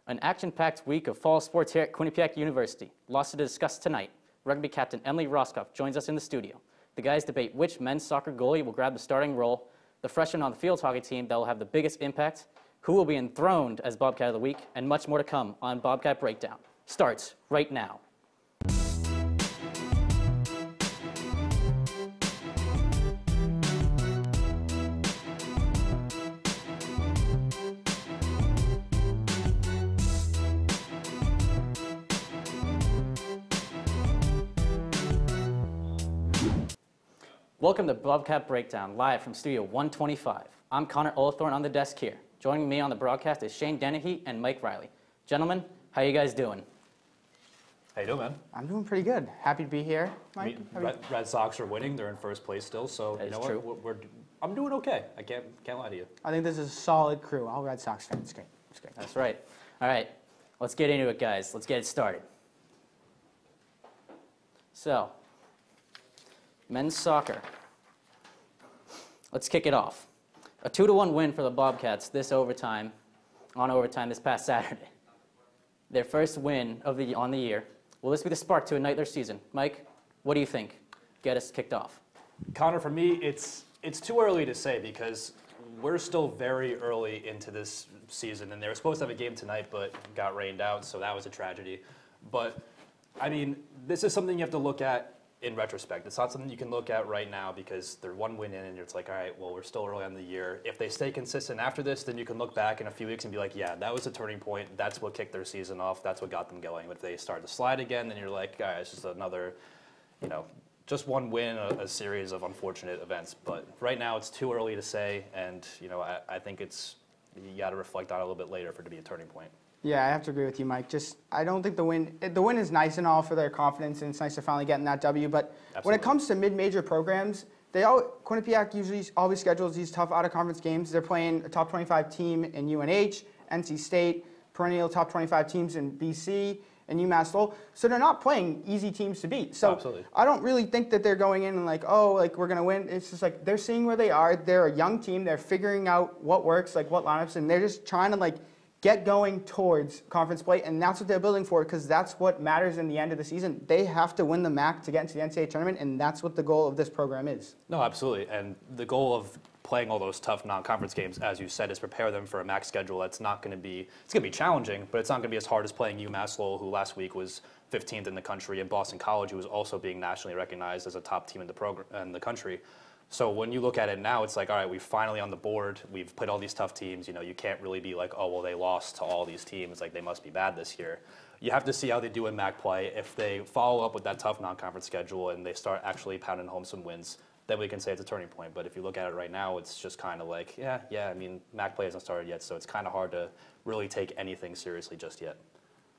An action-packed week of fall sports here at Quinnipiac University. Lots to discuss tonight. Rugby captain Emily Roscoff joins us in the studio. The guys debate which men's soccer goalie will grab the starting role, the freshman on the field hockey team that will have the biggest impact, who will be enthroned as Bobcat of the Week, and much more to come on Bobcat Breakdown. Starts right now. Welcome to Bobcat Breakdown, live from Studio 125. I'm Connor Olathorn on the desk here. Joining me on the broadcast is Shane Dennehy and Mike Riley. Gentlemen, how you guys doing? How you doing, man? I'm doing pretty good. Happy to be here. Mike, Red Sox are winning. They're in first place still, so you know what? I'm doing okay. I can't lie to you. I think this is a solid crew. All Red Sox fans. It's great. It's great. That's right. All right, let's get into it, guys. Let's get it started. So, men's soccer. Let's kick it off. A 2-1 win for the Bobcats on overtime this past Saturday. Their first win on the year. Will this be the spark to ignite their season? Mike, what do you think? Get us kicked off. Connor, for me, it's too early to say because we're still very early into this season, and they were supposed to have a game tonight, but got rained out, so that was a tragedy. But, I mean, this is something you have to look at in retrospect. It's not something you can look at right now because they're one win in and it's like, all right, well, we're still early on the year. If they stay consistent after this, then you can look back in a few weeks and be like, yeah, that was a turning point. That's what kicked their season off. That's what got them going. But if they start to slide again, then you're like, all right, it's just another, just one win, a series of unfortunate events. But right now it's too early to say, and I think you got to reflect on it a little bit later for it to be a turning point. Yeah, I have to agree with you, Mike. I don't think the win is nice and all for their confidence, and it's nice to finally get in that W. But Absolutely. When it comes to mid-major programs, Quinnipiac usually always schedules these tough out-of-conference games. They're playing a top 25 team in UNH, NC State, perennial top 25 teams in BC, and UMass Lowell. So they're not playing easy teams to beat. So Absolutely. I don't really think that they're going in and we're going to win. It's just like they're seeing where they are. They're a young team. They're figuring out what works, what lineups, and they're just trying to get going towards conference play, and that's what they're building for because that's what matters in the end of the season. They have to win the MAC to get into the NCAA tournament, and that's what the goal of this program is. No, absolutely. And the goal of playing all those tough non-conference games, as you said, is prepare them for a MAC schedule that's not going to be, it's going to be challenging, but it's not going to be as hard as playing UMass Lowell, who last week was 15th in the country, and Boston College, who was also being nationally recognized as a top team in the country. So when you look at it now, it's like, all right, we're finally on the board. We've played all these tough teams. You can't really be like, oh, well, they lost to all these teams. They must be bad this year. You have to see how they do in MAC play. If they follow up with that tough non-conference schedule and they start actually pounding home some wins, then we can say it's a turning point. But if you look at it right now, it's just kind of like, MAC play hasn't started yet, so it's kind of hard to really take anything seriously just yet.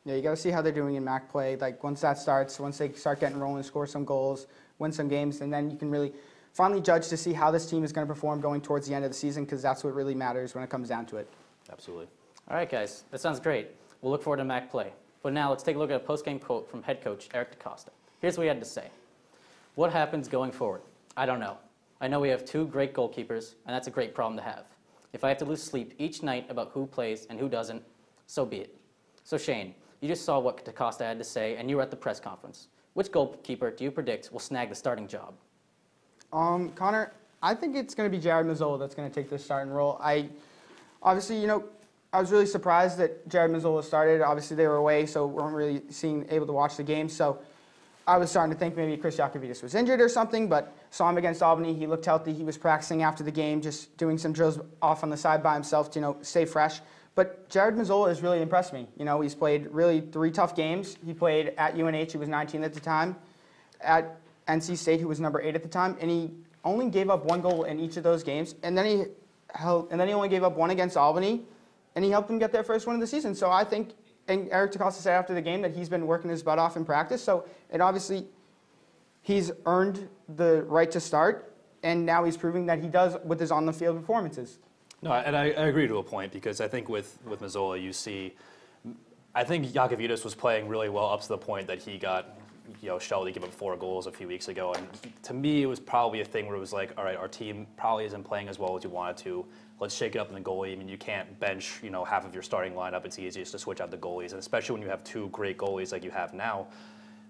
Yeah, you got to see how they're doing in MAC play. Once that starts, once they start getting rolling, score some goals, win some games, and then you can really finally judge to see how this team is going to perform going towards the end of the season because that's what really matters when it comes down to it. Absolutely. All right, guys, that sounds great. We'll look forward to MAC play. But now let's take a look at a post-game quote from head coach Eric DaCosta. Here's what he had to say. What happens going forward? I don't know. I know we have two great goalkeepers, and that's a great problem to have. If I have to lose sleep each night about who plays and who doesn't, so be it. So Shane, you just saw what DaCosta had to say, and you were at the press conference. Which goalkeeper do you predict will snag the starting job? Connor, I think it's going to be Jared Mazzola that's going to take this starting role. I was really surprised that Jared Mazzola started. Obviously, they were away, so we weren't really able to watch the game. So I was starting to think maybe Chris Yakovitis was injured or something, but saw him against Albany. He looked healthy. He was practicing after the game, just doing some drills off on the side by himself to, stay fresh. But Jared Mazzola has really impressed me. He's played really 3 tough games. He played at UNH, he was 19 at the time, at NC State, who was number 8 at the time, and he only gave up 1 goal in each of those games, and then he only gave up 1 against Albany, and he helped them get their first win of the season. So I think, and Eric DaCosta said after the game that he's been working his butt off in practice, so it obviously he's earned the right to start, and now he's proving that he does with his on-the-field performances. No, and I agree to a point because I think with Mazzola you see, I think Yakovitis was playing really well up to the point that he got Shelby gave up 4 goals a few weeks ago, and to me, it was probably a thing where it was like, all right, our team probably isn't playing as well as you wanted to. Let's shake it up in the goalie. I mean, you can't bench, half of your starting lineup. It's easiest to switch out the goalies, and especially when you have 2 great goalies like you have now.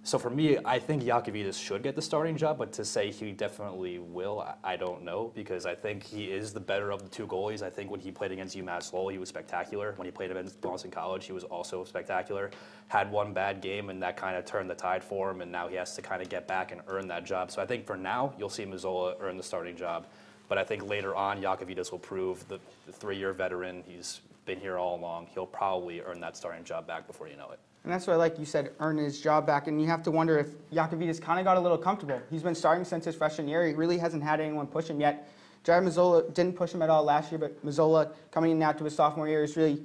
So for me, I think Jakovitis should get the starting job, but to say he definitely will, I don't know, because I think he is the better of the 2 goalies. I think when he played against UMass Lowell, he was spectacular. When he played against Boston College, he was also spectacular. Had one bad game, and that kind of turned the tide for him, and now he has to kind of get back and earn that job. So I think for now, you'll see Mazzola earn the starting job. But I think later on, Jakovitis will prove the 3-year veteran. He's been here all along. He'll probably earn that starting job back before you know it. And that's why, like you said, earn his job back. And you have to wonder if Jakovitis kind of got a little comfortable. He's been starting since his freshman year. He really hasn't had anyone push him yet. Jared Mazzola didn't push him at all last year, but Mazzola coming in now to his sophomore year is really,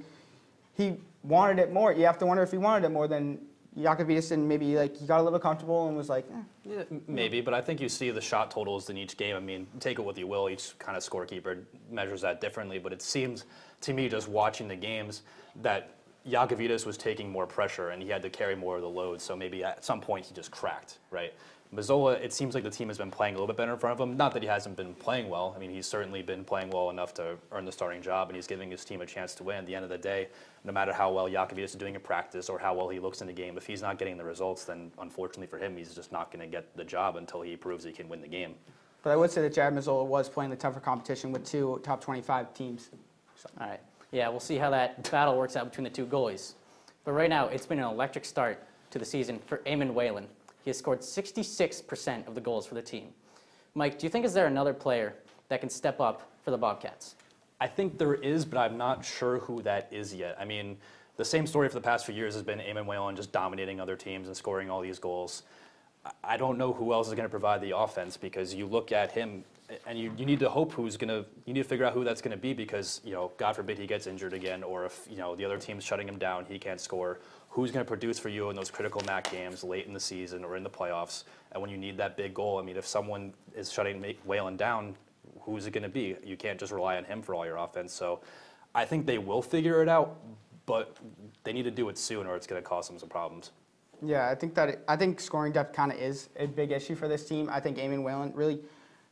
he wanted it more. You have to wonder if he wanted it more than Jakovitis, and maybe like he got a little comfortable and was like, Yeah, maybe, but I think you see the shot totals in each game. I mean, take it what you will. Each kind of scorekeeper measures that differently, but it seems to me, just watching the games, that Jakovitis was taking more pressure and he had to carry more of the load, so maybe at some point he just cracked, right? Mazzola, it seems like the team has been playing a little bit better in front of him. Not that he hasn't been playing well. I mean, he's certainly been playing well enough to earn the starting job, and he's giving his team a chance to win. At the end of the day, no matter how well Jakovitis is doing in practice or how well he looks in the game, if he's not getting the results, then unfortunately for him, he's just not going to get the job until he proves he can win the game. But I would say that Jared Mazzola was playing the tougher competition with 2 top 25 teams. So. All right. Yeah, we'll see how that battle works out between the 2 goalies. But right now, it's been an electric start to the season for Eamon Whalen. He has scored 66% of the goals for the team. Mike, do you think is there another player that can step up for the Bobcats? I think there is, but I'm not sure who that is yet. I mean, the same story for the past few years has been Eamon Whalen just dominating other teams and scoring all these goals. I don't know who else is going to provide the offense, because you look at him and you need to hope you need to figure out who that's going to be, because, God forbid he gets injured again, or if, the other team's shutting him down, he can't score. Who's going to produce for you in those critical MAC games late in the season or in the playoffs? And when you need that big goal, I mean, if someone is shutting Whalen down, who's it going to be? You can't just rely on him for all your offense. So I think they will figure it out, but they need to do it soon or it's going to cause them some problems. Yeah, I think scoring depth kind of is a big issue for this team. I think Eamon Whalen really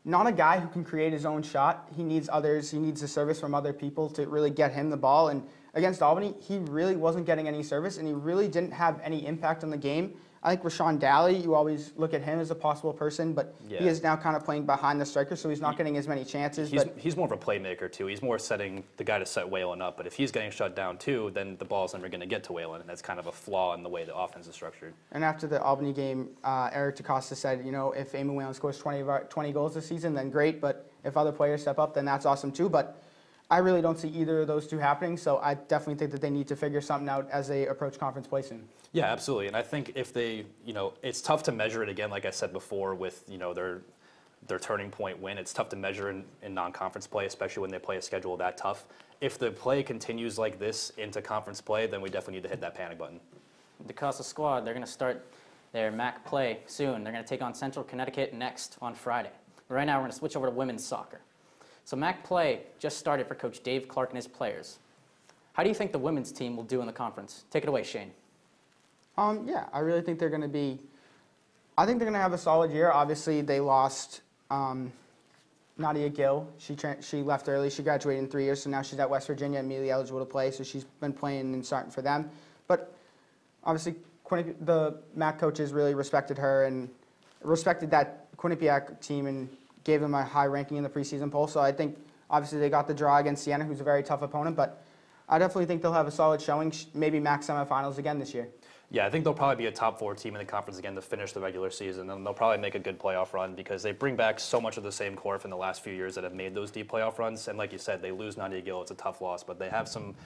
not a guy who can create his own shot. He needs others. He needs the service from other people to really get him the ball. And against Albany, he really wasn't getting any service, and he really didn't have any impact on the game. I think Rashawn Daly, you always look at him as a possible person, but he is now kind of playing behind the striker, so he's not getting as many chances. He's more of a playmaker, too. He's more setting the guy to set Whalen up. But if he's getting shut down, too, then the ball's never going to get to Whalen, and that's kind of a flaw in the way the offense is structured. And after the Albany game, Eric DeCosta said, if Eamon Whalen scores 20 goals this season, then great. But if other players step up, then that's awesome, too. But I really don't see either of those 2 happening, so I definitely think that they need to figure something out as they approach conference play soon. Yeah, absolutely. And I think if they, it's tough to measure it again, like I said before, with, their turning point win. It's tough to measure in non-conference play, especially when they play a schedule that tough. If the play continues like this into conference play, then we definitely need to hit that panic button. The DeCosta squad, they're going to start their MAC play soon. They're going to take on Central Connecticut next on Friday. But right now, we're going to switch over to women's soccer. So MAC play just started for Coach Dave Clark and his players. How do you think the women's team will do in the conference? Take it away, Shane. Yeah, I really think they're going to have a solid year. Obviously, they lost Nadia Gill. She left early. She graduated in 3 years, so now she's at West Virginia, immediately eligible to play, so she's been playing and starting for them. But obviously, the MAC coaches really respected her and respected that Quinnipiac team and gave them a high ranking in the preseason poll. So I think, obviously, they got the draw against Siena, who's a very tough opponent, but I definitely think they'll have a solid showing, maybe MAC semifinals again this year. Yeah, I think they'll probably be a top 4 team in the conference again to finish the regular season, and they'll probably make a good playoff run because they bring back so much of the same core from the last few years that have made those deep playoff runs. And like you said, they lose Nadia Gill. It's a tough loss, but they have some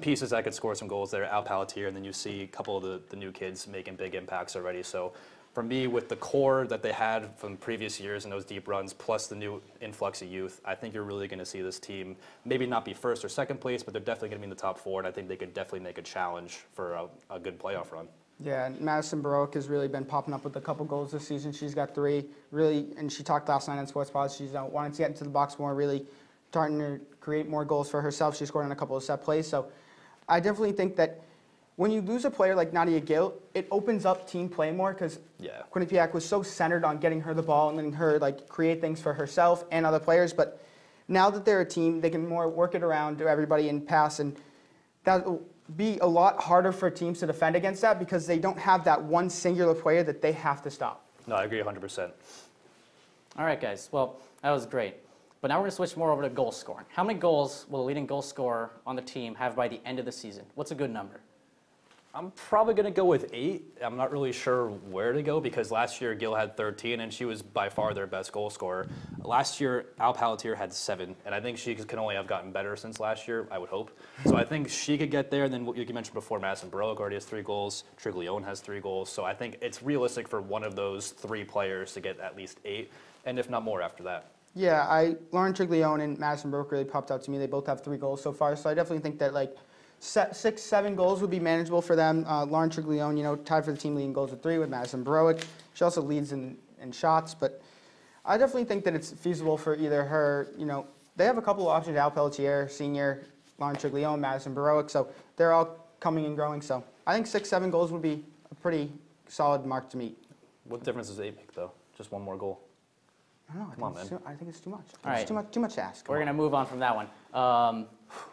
pieces that could score some goals there. Al Pelletier, and then you see a couple of the new kids making big impacts already. So for me, with the core that they had from previous years and those deep runs, plus the new influx of youth, I think you're really going to see this team maybe not be first or second place, but they're definitely going to be in the top 4, and I think they could definitely make a challenge for a good playoff run. Yeah, Madison Baroque has really been popping up with a couple goals this season. She's got 3, really, and she talked last night on Sports Pod. She's wanting to get into the box more, really starting to create more goals for herself. She scored on a couple of set plays. So I definitely think that, when you lose a player like Nadia Gill, it opens up team play more because Quinnipiac was so centered on getting her the ball and letting her like create things for herself and other players. But now that they're a team, they can more work it around to everybody and pass, and that will be a lot harder for teams to defend against that because they don't have that one singular player that they have to stop. No, I agree 100%. All right, guys. Well, that was great. But now we're going to switch more over to goal scoring. How many goals will the leading goal scorer on the team have by the end of the season? What's a good number? I'm probably going to go with 8. I'm not really sure where to go because last year Gill had 13 and she was by far their best goal scorer. Last year Al Pelletier had 7, and I think she can only have gotten better since last year, I would hope. So I think she could get there. And then what you mentioned before, Madison Baroque already has 3 goals. Triglione has 3 goals. So I think it's realistic for one of those 3 players to get at least 8, and if not more after that. Yeah, Lauren Triglione and Madison Baroque really popped out to me. They both have 3 goals so far, so I definitely think that like 6, 7 goals would be manageable for them. Lauren Triglione, tied for the team leading goals with 3 with Madison Baroque. She also leads in shots, but I definitely think that it's feasible for either her, they have a couple of options, Al Pelletier, senior, Lauren Triglione, Madison Baroque, so they're all coming and growing. So I think 6, 7 goals would be a pretty solid mark to meet. What difference does 8 make, though? Just one more goal? I don't know. Come on, man. I think it's too much. All right. It's too much to ask. We're going to move on from that one.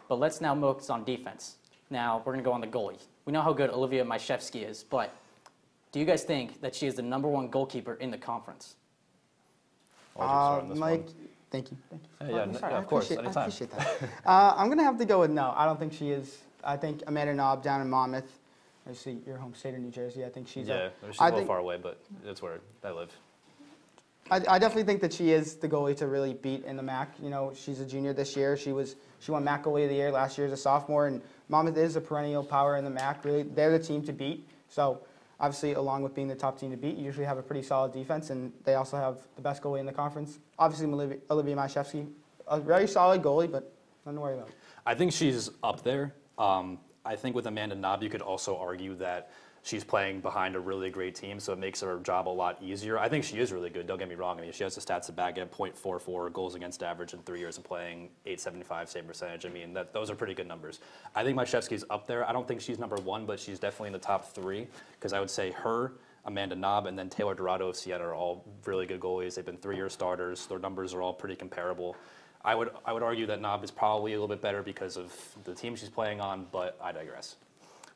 But let's now focus on defense. Now, we're going to go on the goalie. We know how good Olivia Majszewski is, but do you guys think that she is the #1 goalkeeper in the conference? Mike, thank you. Of course, anytime. I appreciate that. I'm going to have to go with no. I don't think she is. I think Amanda Knob down in Monmouth, obviously your home state of New Jersey, I think she's a little far away, but that's where I live. I definitely think that she is the goalie to really beat in the MAC. She's a junior this year. She won MAC Goalie of the Year last year as a sophomore, and Monmouth is a perennial power in the MAC. Really, they're the team to beat. So, obviously, along with being the top team to beat, you usually have a pretty solid defense, and they also have the best goalie in the conference. Obviously, Olivia Majszewski, a very solid goalie, but nothing to worry about. I think she's up there. I think with Amanda Knob, you could also argue that she's playing behind a really great team, so it makes her job a lot easier. I think she is really good, don't get me wrong. I mean, she has the stats to back it, .44 goals against average in 3 years of playing, .875 save percentage. I mean, those are pretty good numbers. I think Majszewski's up there. I don't think she's #1, but she's definitely in the top 3, because I would say her, Amanda Knob, and then Taylor Dorado of Siena are all really good goalies. They've been 3-year starters. Their numbers are all pretty comparable. I would argue that Knob is probably a little bit better because of the team she's playing on, but I digress.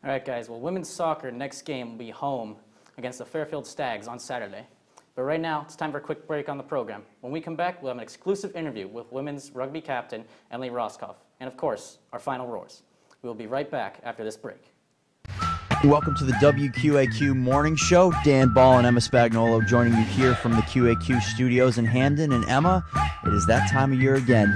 All right, guys. Well, women's soccer next game will be home against the Fairfield Stags on Saturday. But right now, it's time for a quick break on the program. When we come back, we'll have an exclusive interview with women's rugby captain Emily Roskoff, and of course, our final roars. We will be right back after this break. Welcome to the WQAQ Morning Show. Dan Ball and Emma Spagnolo joining you here from the QAQ studios in Hamden. And Emma, it is that time of year again.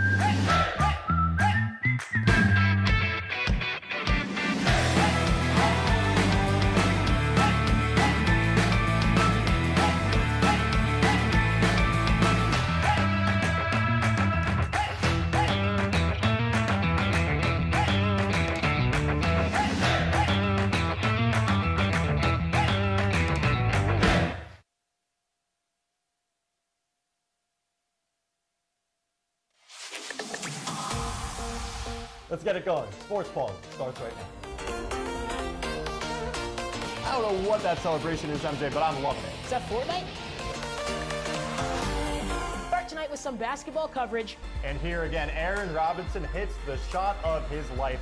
Let's get it going. Sports Pulse starts right now. I don't know what that celebration is, MJ, but I'm loving it. Is that Fortnite? Start tonight with some basketball coverage. And here again, Aaron Robinson hits the shot of his life.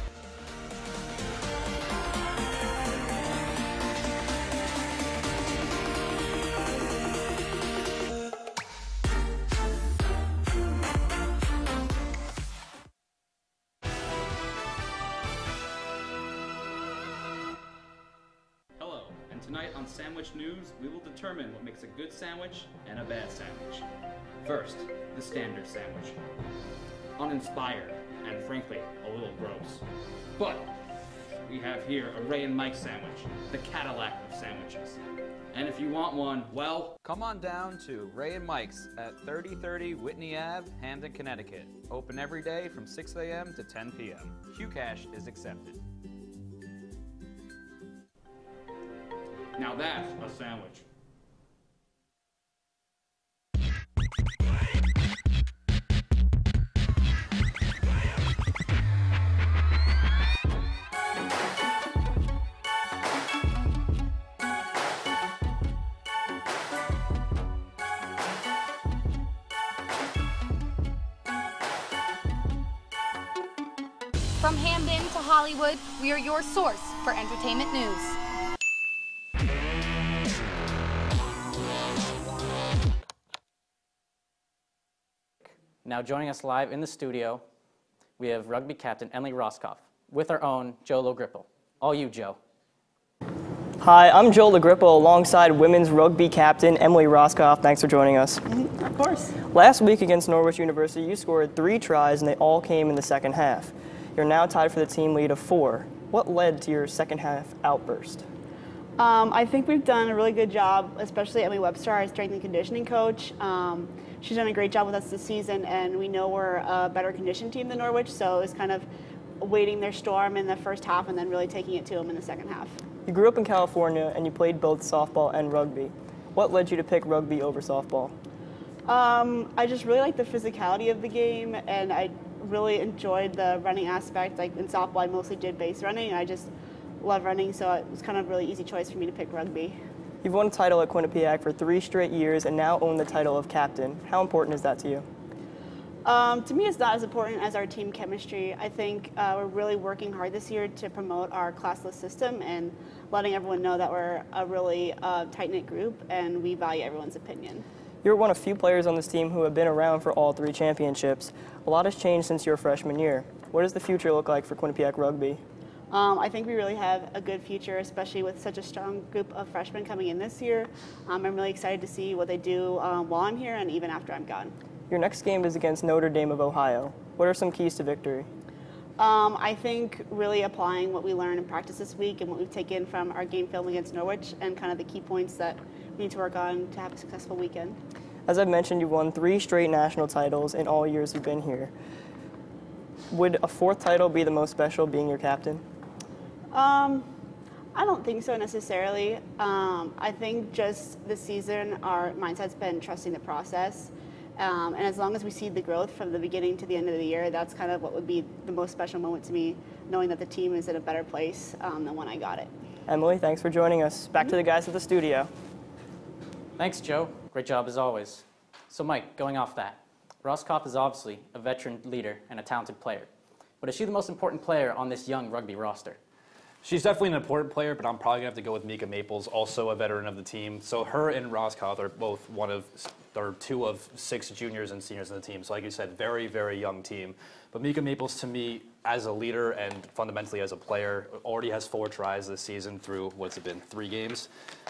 Tonight on Sandwich News, we will determine what makes a good sandwich and a bad sandwich. First, the standard sandwich. Uninspired and frankly, a little gross. But we have here a Ray and Mike sandwich, the Cadillac of sandwiches. And if you want one, well, come on down to Ray and Mike's at 3030 Whitney Ave, Hamden, Connecticut. Open every day from 6 a.m. to 10 p.m. QCash is accepted. now that's a sandwich. From Hamden to Hollywood, we are your source for entertainment news. Now joining us live in the studio, we have rugby captain Emily Roscoff with our own Joe Logripple. All you, Joe. Hi, I'm Joe Logripple alongside women's rugby captain Emily Roscoff. Thanks for joining us. Of course. Last week against Norwich University, you scored 3 tries and they all came in the second half. You're now tied for the team lead of 4. What led to your second half outburst? I think we've done a really good job, especially Emily Webster, our strength and conditioning coach. She's done a great job with us this season, and we know we're a better conditioned team than Norwich, so it's kind of waiting their storm in the first half and then really taking it to them in the second half. You grew up in California and you played both softball and rugby. What led you to pick rugby over softball? I just really like the physicality of the game, and I really enjoyed the running aspect. Like in softball, I mostly did base running. I just love running, so it was kind of a really easy choice for me to pick rugby. You've won a title at Quinnipiac for 3 straight years and now own the title of captain. How important is that to you? To me, it's not as important as our team chemistry. I think we're really working hard this year to promote our classless system and letting everyone know that we're a really tight-knit group and we value everyone's opinion. You're one of few players on this team who have been around for all 3 championships. A lot has changed since your freshman year. What does the future look like for Quinnipiac rugby? I think we really have a good future, especially with such a strong group of freshmen coming in this year. I'm really excited to see what they do while I'm here and even after I'm gone. Your next game is against Notre Dame of Ohio. What are some keys to victory? I think really applying what we learned in practice this week and what we've taken from our game film against Norwich and kind of the key points that we need to work on to have a successful weekend. As I've mentioned, you've won 3 straight national titles in all years you've been here. Would a 4th title be the most special, being your captain? I don't think so necessarily. I think just this season our mindset's been trusting the process. And as long as we see the growth from the beginning to the end of the year, that's kind of what would be the most special moment to me, knowing that the team is in a better place than when I got it. Emily, thanks for joining us. Back to the guys at the studio. Thanks, Joe. Great job as always. So Mike, going off that, Roscoff is obviously a veteran leader and a talented player. But is she the most important player on this young rugby roster? She's definitely an important player, but I'm probably going to have to go with Mika Maples, also a veteran of the team. So her and Roscoff are both two of 6 juniors and seniors in the team. So like you said, very, very young team. But Mika Maples, to me, as a leader and fundamentally as a player, already has 4 tries this season through, what's it been, 3 games.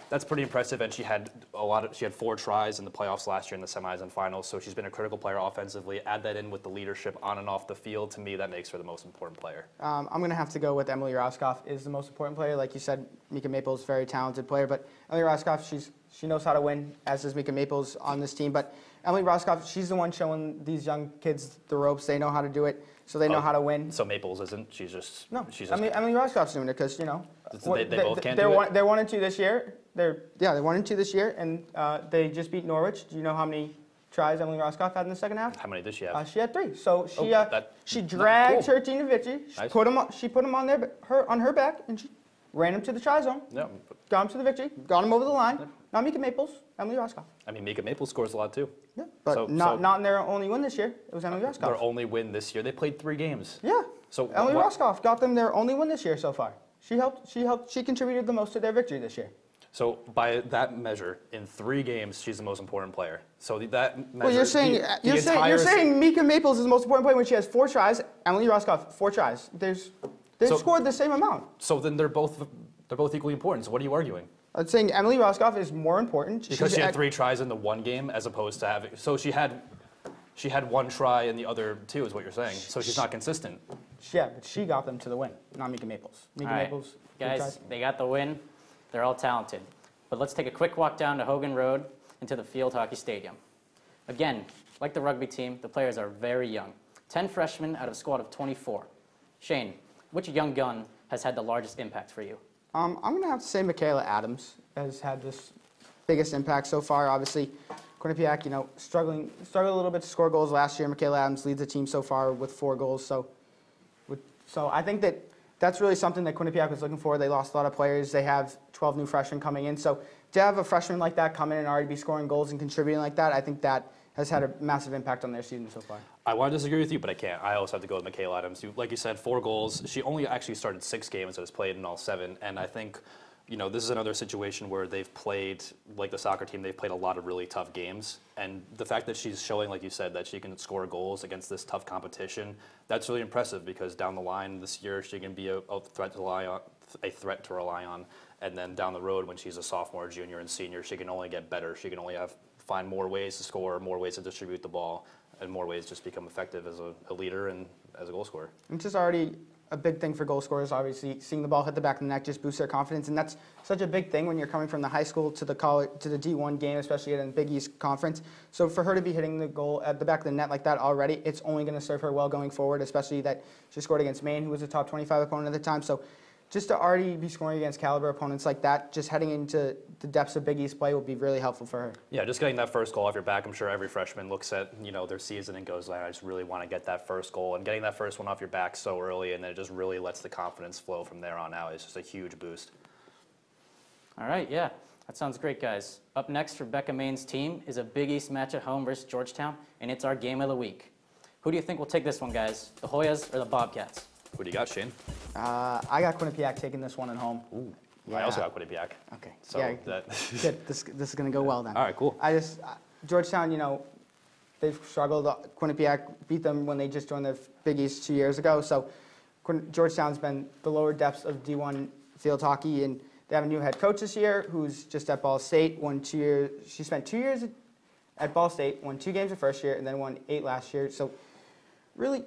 That's pretty impressive, and she had 4 tries in the playoffs last year in the semis and finals, so she's been a critical player offensively. Add that in with the leadership on and off the field, to me, that makes her the most important player. I'm going to have to go with Emily Roscoff is the most important player. Like you said, Mika Maples is a very talented player, but Emily Roscoff, she knows how to win, as does Mika Maples on this team. But Emily Roscoff, she's the one showing these young kids the ropes. They know how to do it, so they know how to win. So Maples isn't? She's just... No, she's just, Emily Roscoff's doing it because, you know... They both can't do it? They're 1 and 2 this year. They're 1 and 2 this year, and they just beat Norwich. Do you know how many tries Emily Roscoff had in the second half? How many did she have? She had 3. So she cool. dragged her team to victory. Nice. She put them on her back, and she ran them to the try zone. Yeah. Got them to the victory. Got them over the line. Yeah. Not Mika Maples, Emily Roscoff. I mean, Mika Maples scores a lot too. Yeah, but not in their only win this year. It was Emily Roscoff. Their only win this year. They played 3 games. Yeah. So Emily Roscoff got them their only win this year so far. She contributed the most to their victory this year. So by that measure, in 3 games, she's the most important player. So that measure. Well, you're saying Mika Maples is the most important player when she has 4 tries. Emily Roscoff 4 tries. They scored the same amount. So then they're both equally important. So what are you arguing? I'm saying Emily Roscoff is more important because she had 3 tries in the 1 game as opposed to having. So she had 1 try in the other 2, is what you're saying. So she's not consistent. Yeah, but she got them to the win, not Mika Maples. Maples, guys, they got the win. They're all talented. But let's take a quick walk down to Hogan Road into the field hockey stadium. Again, like the rugby team, the players are very young. 10 freshmen out of a squad of 24. Shane, which young gun has had the largest impact for you? I'm going to have to say Makayla Adams has had this biggest impact so far. Obviously, Quinnipiac, struggled a little bit to score goals last year. Makayla Adams leads the team so far with 4 goals. So I think that's really something that Quinnipiac was looking for. They lost a lot of players. They have 12 new freshmen coming in. So to have a freshman like that come in and already be scoring goals and contributing like that, I think that has had a massive impact on their season so far. I want to disagree with you, but I can't. I also have to go with Makayla Adams. Like you said, 4 goals. She only actually started 6 games, so has played in all 7. And I think, you know, this is another situation where they've played, like the soccer team, they've played a lot of really tough games. And the fact that she's showing, like you said, that she can score goals against this tough competition, that's really impressive because down the line this year, she can be a threat to rely on. And then down the road, when she's a sophomore, junior, and senior, she can only get better. She can only find more ways to score, more ways to distribute the ball, and more ways to just become effective as a leader and as a goal scorer. It's just already a big thing for goal scorers, obviously. Seeing the ball hit the back of the net just boosts their confidence, and that's such a big thing when you're coming from the high school to the college, to the D1 game, especially in Big East Conference. So for her to be hitting the goal at the back of the net like that already, it's only going to serve her well going forward, especially that she scored against Maine, who was a top 25 opponent at the time. So just to already be scoring against caliber opponents like that, just heading into the depths of Big East play will be really helpful for her. Yeah, just getting that first goal off your back, I'm sure every freshman looks at, you know, their season and goes, I just really want to get that first goal. And getting that first one off your back so early, and then it just really lets the confidence flow from there on out. It's just a huge boost. All right, yeah, that sounds great, guys. Up next for Becca Maine's team is a Big East match at home versus Georgetown, and it's our game of the week. Who do you think will take this one, guys? The Hoyas or the Bobcats? Who do you got, Shane? I got Quinnipiac taking this one at home. Ooh. Yeah. I also got Quinnipiac. Okay. So yeah, that good. This is going to go well then. All right, cool. Georgetown, you know, they've struggled. Quinnipiac beat them when they just joined the Big East 2 years ago. So Georgetown's been the lower depths of D1 field hockey, and they have a new head coach this year who's just at Ball State. She spent 2 years at Ball State, won 2 games the first year, and then won 8 last year. So really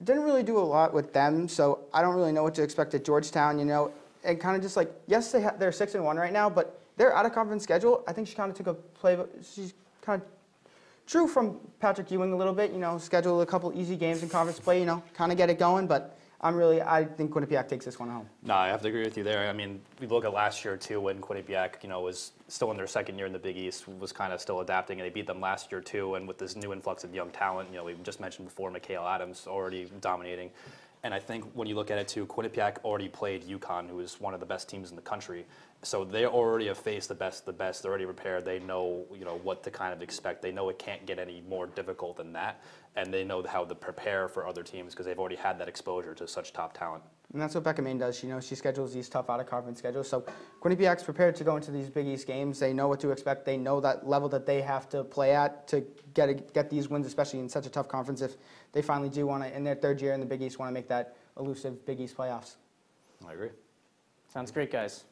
didn't really do a lot with them, so I don't really know what to expect at Georgetown, you know. And kind of just like, yes, they're 6-1 right now, but they're out of conference schedule. I think she kind of took a play, she's kind of drew from Patrick Ewing a little bit, you know, scheduled a couple easy games in conference play, you know, kind of get it going, but I think Quinnipiac takes this one home. No, I have to agree with you there. I mean, we look at last year too, when Quinnipiac, you know, was still in their 2nd year in the Big East, was kind of still adapting, and they beat them last year too. And with this new influx of young talent, you know, we just mentioned before, Makayla Adams already dominating. And I think when you look at it too, Quinnipiac already played UConn, who is one of the best teams in the country. So they already have faced the best. They're already prepared. They know, you know, what to kind of expect. They know it can't get any more difficult than that. And they know how to prepare for other teams because they've already had that exposure to such top talent. And that's what Becca Maine does. You know, she schedules these tough out-of-conference schedules. So Quinnipiac's prepared to go into these Big East games. They know what to expect. They know that level that they have to play at to get these wins, especially in such a tough conference. If they finally do want to, in their 3rd year in the Big East, want to make that elusive Big East playoffs. I agree. Sounds great, guys.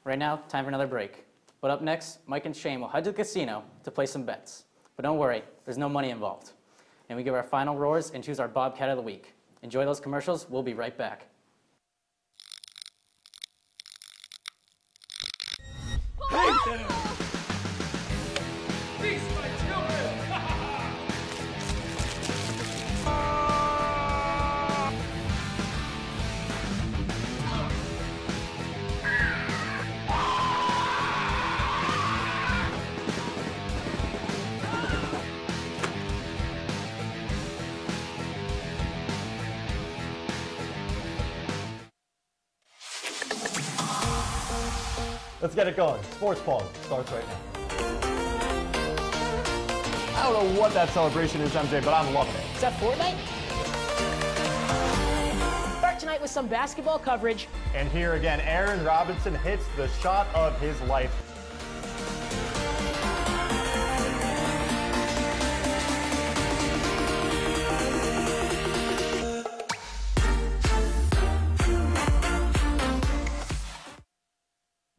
Right now, time for another break. But up next, Mike and Shane will head to the casino to play some bets. But don't worry, there's no money involved. And we give our final roars and choose our Bobcat of the week. Enjoy those commercials. We'll be right back. Hey there! These my children! Let's get it going. Sports Pause starts right now. I don't know what that celebration is, MJ, but I'm loving it. Is that Fortnite? Start tonight with some basketball coverage. And here again, Aaron Robinson hits the shot of his life.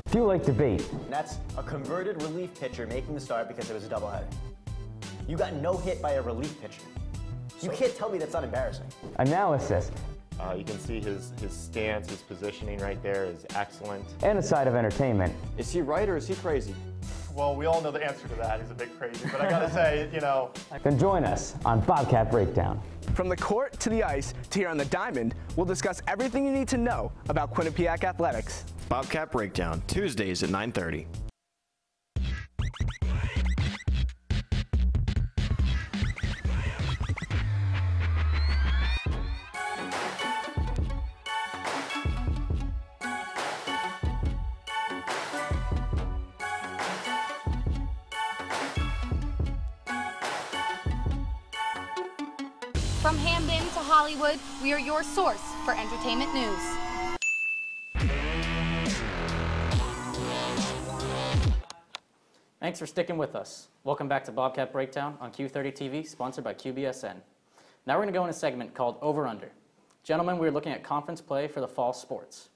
If you like debate, that's a converted relief pitcher making the start because it was a doubleheader. You got no hit by a relief pitcher. You can't tell me that's not embarrassing. analysis, You can see his stance, his positioning right there is excellent. and a side of entertainment. Is he right or is he crazy? Well, we all know the answer to that. He's a bit crazy, but I gotta say, you know. Then join us on Bobcat Breakdown. From the court to the ice to here on the diamond, we'll discuss everything you need to know about Quinnipiac athletics. Bobcat Breakdown, Tuesdays at 9:30. From Hamden to Hollywood, we are your source for entertainment news. Thanks for sticking with us. Welcome back to Bobcat Breakdown on Q30 TV, sponsored by QBSN. Now we're going to go in a segment called OverUnder. Gentlemen, we're looking at conference play for the fall sports.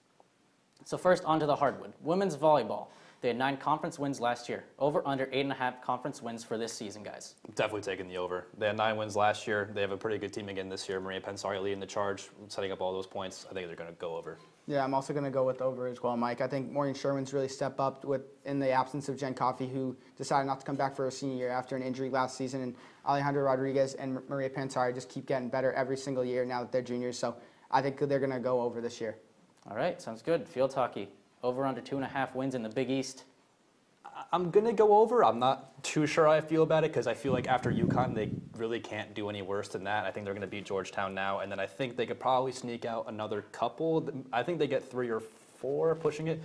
So first, on to the hardwood. Women's volleyball. They had 9 conference wins last year. Over under 8.5 conference wins for this season, guys. Definitely taking the over. They had 9 wins last year. They have a pretty good team again this year. Maria Pensari leading the charge, setting up all those points. I think they're going to go over. Yeah, I'm also going to go with over as well, Mike. I think Maureen Sherman's really stepped up in the absence of Jen Coffey, who decided not to come back for her senior year after an injury last season. And Alejandra Rodriguez and Maria Pensari just keep getting better every single year now that they're juniors. So I think they're going to go over this year. All right, sounds good. Field hockey. Over under 2.5 wins in the Big East. I'm going to go over. I'm not too sure how I feel about it because I feel like after UConn, they really can't do any worse than that. I think they're going to beat Georgetown now, and then I think they could probably sneak out another couple. I think they get 3 or 4 pushing it,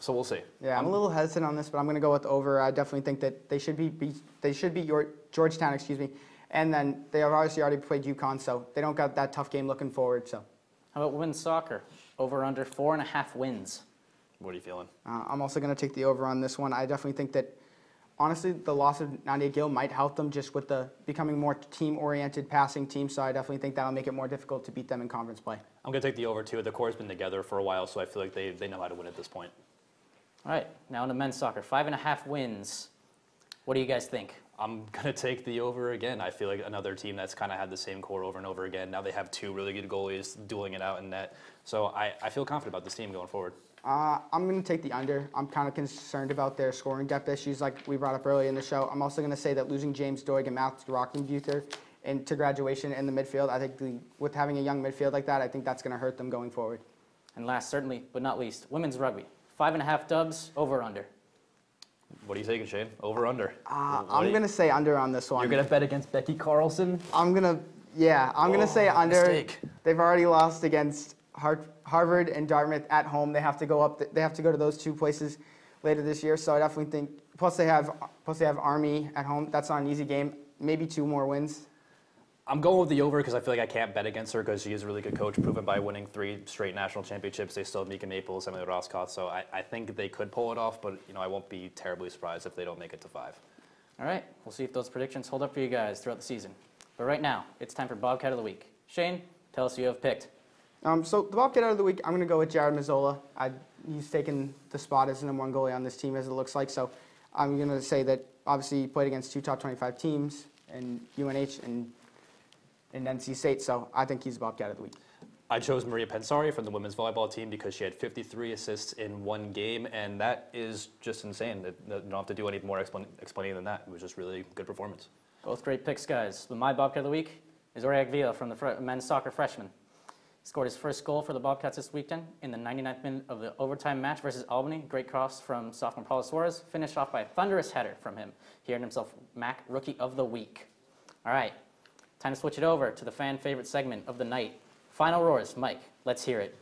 so we'll see. Yeah, I'm a little hesitant on this, but I'm going to go with over. I definitely think that they should beat Georgetown, excuse me, and then they have obviously already played UConn, so they don't got that tough game looking forward. So, how about women's soccer? Over under 4.5 wins. What are you feeling? I'm also going to take the over on this one. I definitely think that, honestly, the loss of Nadia Gill might help them just with the becoming more team-oriented passing team, so I definitely think that'll make it more difficult to beat them in conference play. I'm going to take the over, too. The core's been together for a while, so I feel like they know how to win at this point. All right, now into men's soccer. 5.5 wins. What do you guys think? I'm going to take the over again. I feel like another team that's kind of had the same core over and over again. Now they have 2 really good goalies dueling it out in net. So I feel confident about this team going forward. I'm going to take the under. I'm kind of concerned about their scoring depth issues like we brought up earlier in the show. I'm also going to say that losing James Doig and Matt Rockenbuther to graduation in the midfield, I think with having a young midfield like that, I think that's going to hurt them going forward. And last, certainly, but not least, women's rugby. 5.5 dubs, over under. What are you taking, Shane? Over, under? I'm going to say under on this one. You're going to bet against Becky Carlson? I'm going to say under. Mistake. They've already lost against Harvard and Dartmouth at home. They have to go they have to go to those 2 places later this year. So I definitely think. Plus they have Army at home. That's not an easy game. Maybe 2 more wins. I'm going with the over because I feel like I can't bet against her because she is a really good coach, proven by winning 3 straight national championships. They still have Mika Maples, Emily Roscoff, so I think they could pull it off, but I won't be terribly surprised if they don't make it to 5. All right, we'll see if those predictions hold up for you guys throughout the season. But right now, it's time for Bobcat of the Week. Shane, tell us who you have picked. So the Bobcat of the Week, I'm going to go with Jared Mazzola. He's taken the spot as the #1 goalie on this team, as it looks like. So I'm going to say that obviously he played against 2 top 25 teams, and UNH and NC State. So I think he's the Bobcat of the Week. I chose Maria Pensari from the women's volleyball team because she had 53 assists in 1 game, and that is just insane. You don't have to do any more explaining than that. It was just really good performance. Both great picks, guys. But my Bobcat of the Week is Oriak Villa from the men's soccer freshman. He scored his first goal for the Bobcats this weekend in the 99th minute of the overtime match versus Albany. Great cross from sophomore Paula Suarez, finished off by a thunderous header from him. He earned himself MAC Rookie of the Week. All right, time to switch it over to the fan favorite segment of the night. Final roars. Mike, let's hear it.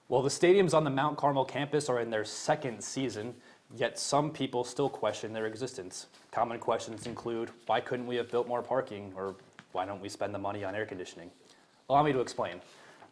Well, the stadiums on the Mount Carmel campus are in their 2nd season, yet some people still question their existence. Common questions include, why couldn't we have built more parking, or why don't we spend the money on air conditioning? Allow me to explain.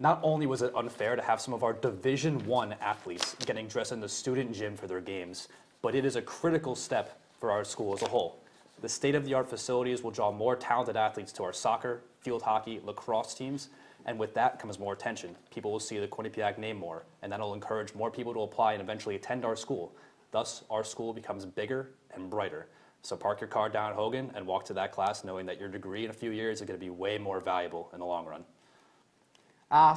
Not only was it unfair to have some of our Division I athletes getting dressed in the student gym for their games, but it is a critical step for our school as a whole. The state-of-the-art facilities will draw more talented athletes to our soccer, field hockey, lacrosse teams, and with that comes more attention. People will see the Quinnipiac name more, and that will encourage more people to apply and eventually attend our school. Thus, our school becomes bigger and brighter. So park your car down at Hogan and walk to that class knowing that your degree in a few years is going to be way more valuable in the long run.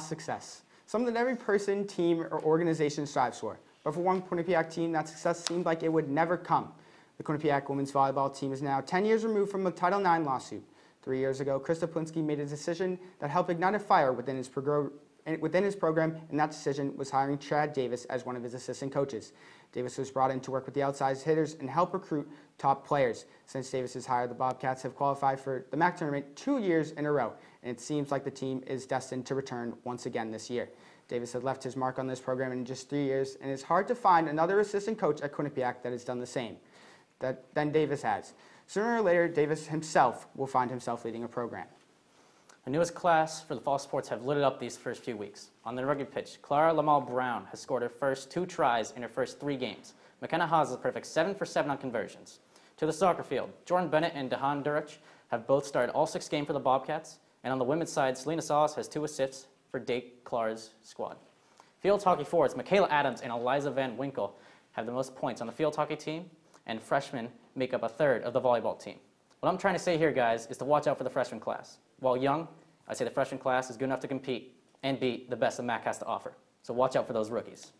Success. Something that every person, team, or organization strives for. But for one Quinnipiac team, that success seemed like it would never come. The Quinnipiac women's volleyball team is now 10 years removed from the Title IX lawsuit. 3 years ago, Krista Plinsky made a decision that helped ignite a fire within his program, and that decision was hiring Chad Davis as one of his assistant coaches. Davis was brought in to work with the outside hitters and help recruit top players. Since Davis's hire, the Bobcats have qualified for the MAC tournament 2 years in a row, and it seems like the team is destined to return once again this year. Davis had left his mark on this program in just 3 years, and it's hard to find another assistant coach at Quinnipiac that has done the same than Davis has. Sooner or later, Davis himself will find himself leading a program. The newest class for the fall sports have lit it up these first few weeks. On the rugby pitch, Clara Lamal Brown has scored her first 2 tries in her first 3 games. McKenna Haas is a perfect 7 for 7 on conversions. To the soccer field, Jordan Bennett and Dehan Durich have both started all 6 games for the Bobcats. And on the women's side, Selena Sauce has 2 assists for Dake Clara's squad. Field hockey forwards, Makayla Adams and Eliza Van Winkle have the most points on the field hockey team, and freshmen make up a third of the volleyball team. What I'm trying to say here, guys, is to watch out for the freshman class. While young, I say the freshman class is good enough to compete and beat the best that MAC has to offer. So watch out for those rookies.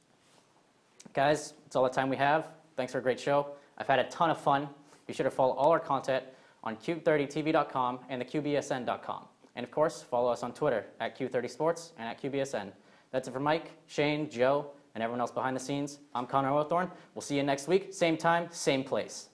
Guys, that's all the time we have. Thanks for a great show. I've had a ton of fun. Be sure to follow all our content on Cube30TV.com and theQBSN.com. And of course, follow us on Twitter at Q30Sports and at QBSN. That's it for Mike, Shane, Joe, and everyone else behind the scenes. I'm Connor Othorn. We'll see you next week, same time, same place.